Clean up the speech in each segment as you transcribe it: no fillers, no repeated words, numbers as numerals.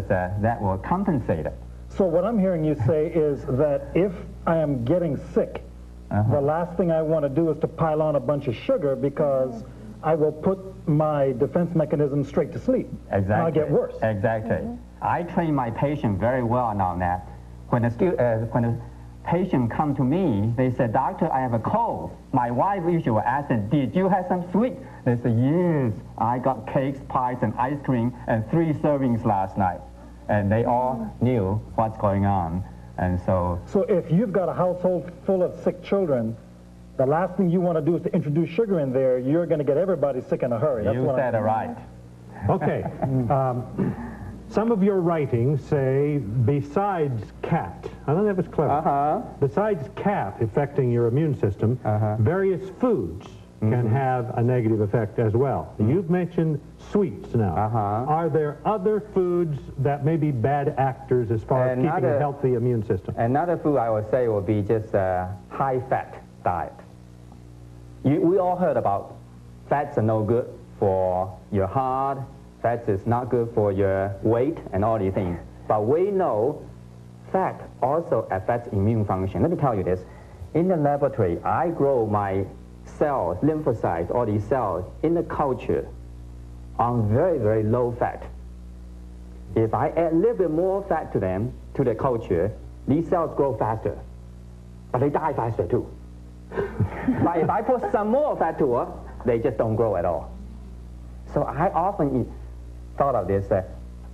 that will compensate it. So what I'm hearing you say is that if I am getting sick, the last thing I want to do is to pile on a bunch of sugar because I will put my defense mechanism straight to sleep. Exactly. And I'll get worse. Exactly. I train my patient very well on that. When a patient come to me, they say, "Doctor, I have a cold." My wife usually will ask them, "Did you have some sweet?" They say, "Yes, I got cakes, pies, and ice cream, and 3 servings last night." And they all knew what's going on. And so... So if you've got a household full of sick children, the last thing you want to do is to introduce sugar in there. You're going to get everybody sick in a hurry. That's you said it right. Okay. Some of your writings say, besides CAT, I thought that was clever. Besides CAT affecting your immune system, various foods can have a negative effect as well. You've mentioned sweets now. Are there other foods that may be bad actors as far as keeping a healthy immune system? Another food I would say would be just a high-fat diet. We all heard about fats are no good for your heart, fats is not good for your weight and all these things. But we know fat also affects immune function. Let me tell you this. In the laboratory, I grow my cells, lymphocytes, all these cells in the culture on very, very low fat. If I add a little bit more fat to them, to the culture, these cells grow faster. But they die faster too. But if I put some more fat to it, they just don't grow at all. So I often thought of this,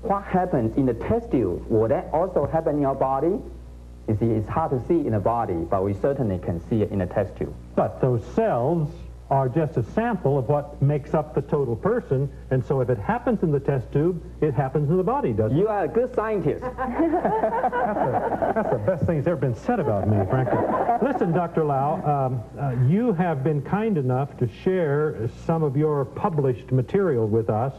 what happens in the test tube, will that also happen in your body? You see, it's hard to see in the body, but we certainly can see it in a test tube. But those cells are just a sample of what makes up the total person, and so if it happens in the test tube, it happens in the body, doesn't it? You are a good scientist. That's the best thing that's ever been said about me, frankly. Listen, Dr. Lau, you have been kind enough to share some of your published material with us,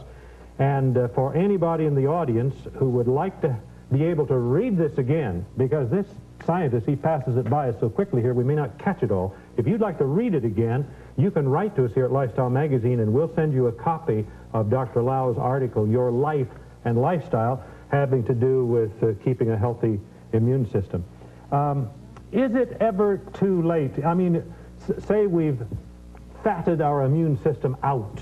and for anybody in the audience who would like to be able to read this again, because this scientist, he passes it by us so quickly here, we may not catch it all. If you'd like to read it again, you can write to us here at Lifestyle Magazine, and we'll send you a copy of Dr. Lau's article, Your Life and Lifestyle, having to do with keeping a healthy immune system. Is it ever too late? I mean, say we've fatted our immune system out.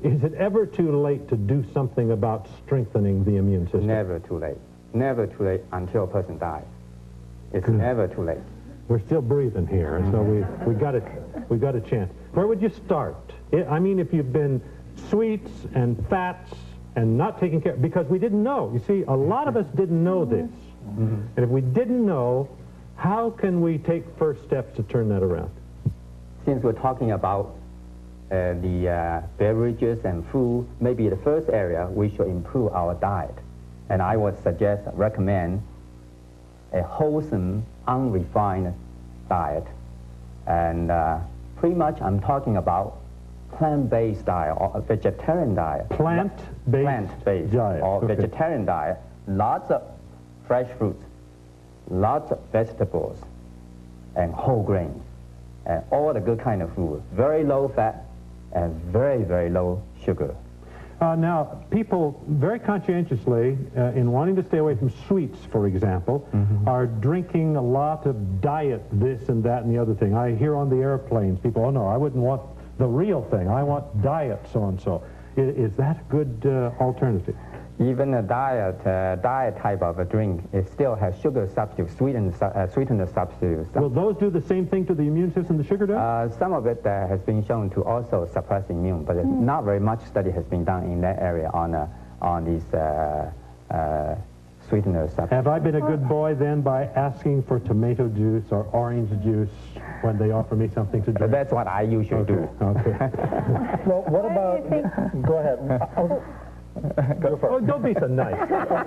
Is it ever too late to do something about strengthening the immune system? Never too late. Never too late until a person dies. It's never too late. We're still breathing here, so we got a chance. Where would you start? I mean, if you've been sweets and fats and not taking care, because we didn't know. You see, a lot of us didn't know this. And if we didn't know, how can we take first steps to turn that around? Since we're talking about the beverages and food, maybe the first area we should improve our diet. And I would recommend a wholesome, unrefined diet. And pretty much I'm talking about plant-based diet or a vegetarian diet. Plant-based diet. Or vegetarian diet. Lots of fresh fruits, lots of vegetables, and whole grains, and all the good kind of food. Very low fat and very, very low sugar. Now, people very conscientiously, in wanting to stay away from sweets, for example, are drinking a lot of diet this and that and the other thing. I hear on the airplanes, people, oh no, I wouldn't want the real thing. I want diet so-and-so. Is that a good alternative? Even a diet type of a drink, it still has sugar substitutes, sweetener substitutes. Will those do the same thing to the immune system the sugar does? Some of it has been shown to also suppress immune, but not very much study has been done in that area on these sweetener substitutes. Have I been a good boy then by asking for tomato juice or orange juice when they offer me something to drink? That's what I usually do. Okay. Well, what about... Go ahead. Go first. Oh, don't be so nice.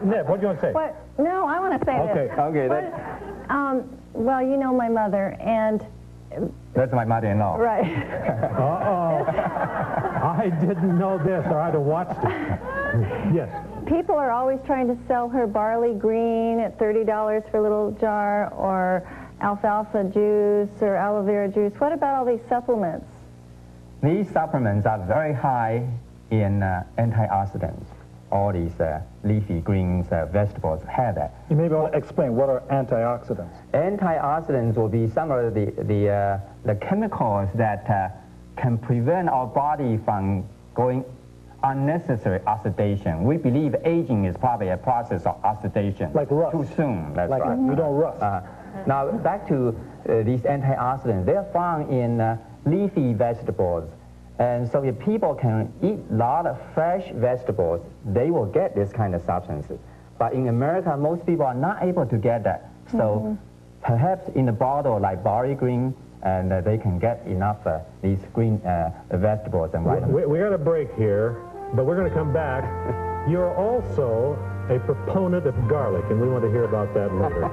Neb, what do you want to say? What? No, I want to say this. Okay. Well, you know my mother, and... That's my mother-in-law. Right. Uh-oh. I didn't know this, or I'd have watched it. Yes. People are always trying to sell her barley green at $30 for a little jar, or alfalfa juice, or aloe vera juice. What about all these supplements? These supplements are very high in antioxidants. all these leafy greens, vegetables have that. You maybe want to explain what are antioxidants. Antioxidants will be some of the chemicals that can prevent our body from going unnecessary oxidation. We believe aging is probably a process of oxidation. Like rust. Too soon, that's Like right. you don't rust. Now, back to these antioxidants. They're found in leafy vegetables. And so if people can eat a lot of fresh vegetables, they will get this kind of substances. But in America, most people are not able to get that. So perhaps in a bottle like barley green, and they can get enough these green vegetables and vitamins. We got a break here, but we're going to come back. You're also a proponent of garlic, and we want to hear about that later.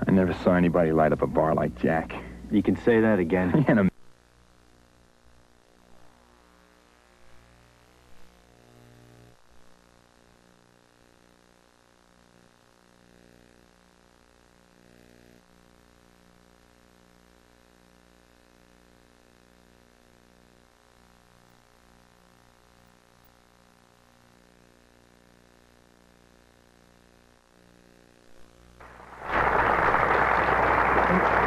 I never saw anybody light up a bar like Jack. You can say that again.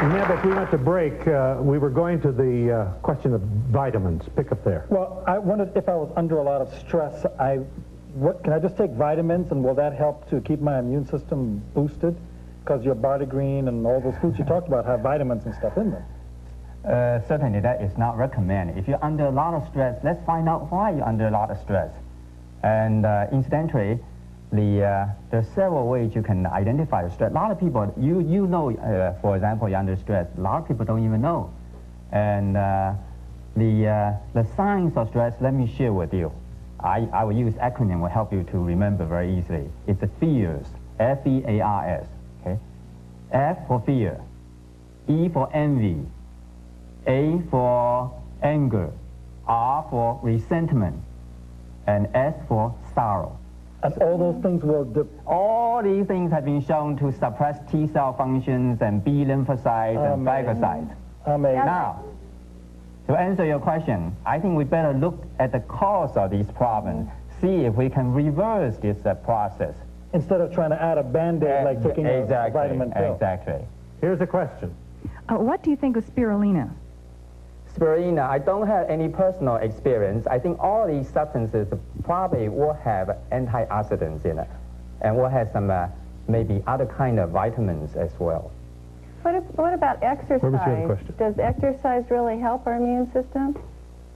Neb, if we went to break, we were going to the question of vitamins. Pick up there. Well, I wondered if I was under a lot of stress, can I just take vitamins, and will that help to keep my immune system boosted? Because your barley green and all those foods you talked about have vitamins and stuff in them. Certainly that is not recommended. If you're under a lot of stress, let's find out why you're under a lot of stress. And incidentally, there's several ways you can identify the stress. A lot of people, you know, for example, you're under stress. A lot of people don't even know. And the signs of stress, let me share with you. I will use acronym, will help you to remember very easily. It's the fears, F-E-A-R-S, okay? F for fear, E for envy, A for anger, R for resentment, and S for sorrow. And all those things will... All these things have been shown to suppress T cell functions and B lymphocytes and phagocytes. Now, to answer your question, I think we better look at the cause of these problems, see if we can reverse this process. Instead of trying to add a Band-Aid like taking a vitamin pill. Exactly. Here's a question. What do you think of spirulina? Spirulina, I don't have any personal experience. I think all these substances probably will have antioxidants in it, and will have some maybe other kind of vitamins as well. What about exercise? Where was the other question? Does exercise really help our immune system?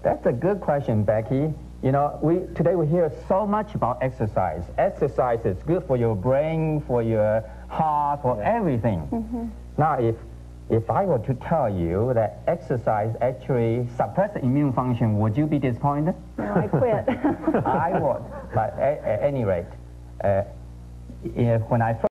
That's a good question, Becky. You know, today we hear so much about exercise. Exercise is good for your brain, for your heart, for everything. Now, if I were to tell you that exercise actually suppresses immune function, would you be disappointed? No, I quit. I would. But at any rate, when I first